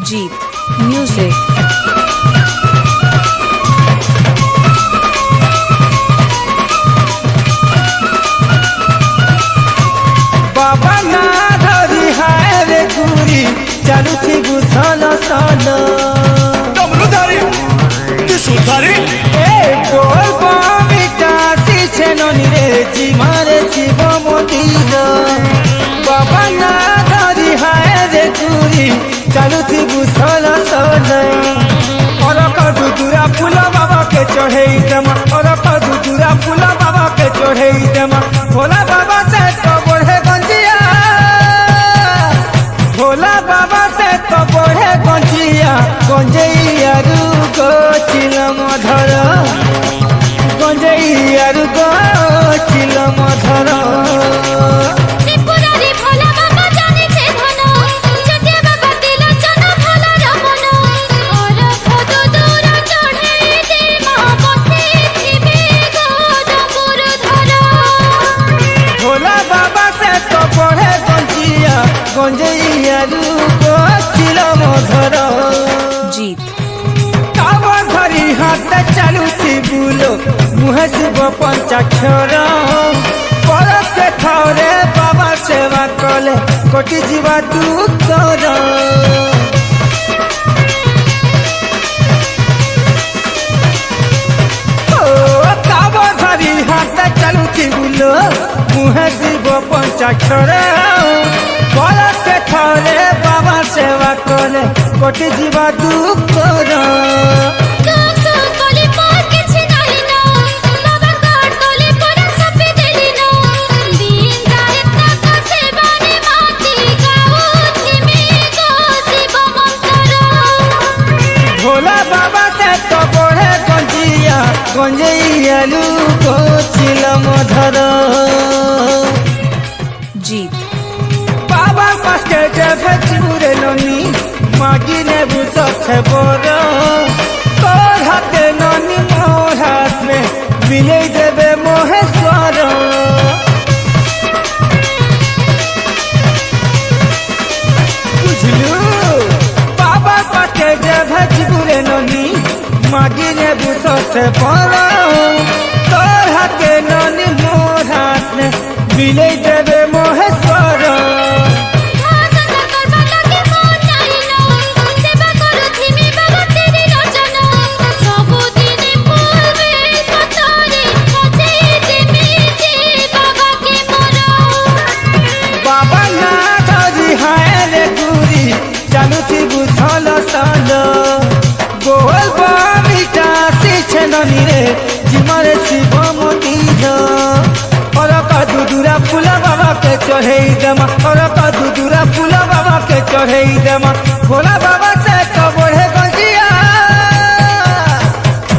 Jeet Music. बाबा ना धरी हाय रे गुरी चालू थी गुथल सन डमरुधारी त्रिशूलधारी ए बोल बामिटा सीछे ननी रे जी मारे शिव मंदिर बाबा ना धरी हाय रे गुरी चालू थी गुथल सन और कदुरा फूल बाबा के चढ़े दमा और कदुरा फूल बाबा के चढ़े दमा भोला बाबा से तो बढ़े गंजिया भोला बाबा से तो बढ़े गंजिया गंजैया रुगो चिलम धर गंजैया रुगो चिलम धर भोला बाबा से तो बढ़े गंजिया गंजैया रुगो चिलम धर Jeet कावा धरी हाथ चालू थी बुलो मुहे शुभ पंचाक्षर परस के ठावरे बाबा सेवा कले कोटि जीवा दुख कर कावा धरी हाथ चालू थी बुलो मुहे शुभ पंचाक्षर परस के ठावरे बाबा सेवा कले कोटि जीवा दुख कर भोला बाबा से तो बढ़े गंजिया गंजैया लुको चिलम धर Jeet बाबा पास के जब चूरे ननी मागी ने बुसखे बोर तोर हाथे ननी मोर हाथ में मिले देवे मोहेश्वर बुझलू बाबा पास के जब चूरे ननी मागी ने बुसखे बोर तोर हाथे ननी मोर हाथ में मिले देवे मोहेश्वर बाबा ना धरी हाय रे गुरी चालू थी बुझल सन गोल बामिटा सीछे ननी रे जिमरे शिव मंदिर और कदुरा फूल बाबा के चढ़े दमा और कदुरा फूल बाबा के चढ़े दमा भोला बाबा से तो बढ़े गंजिया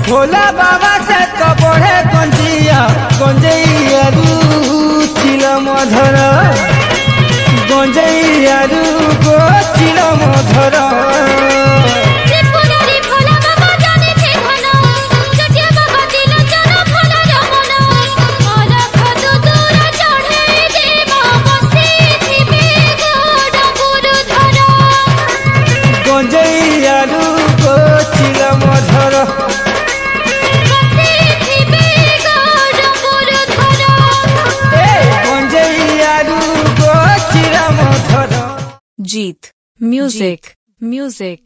भोला बाबा से तो बढ़े गंजिया गंजैया चिलम धर गंजैया रुगो चिलम धर गंजैया रुगो चिलम धर गंजैया रुगो चिलम धर Jeet Music.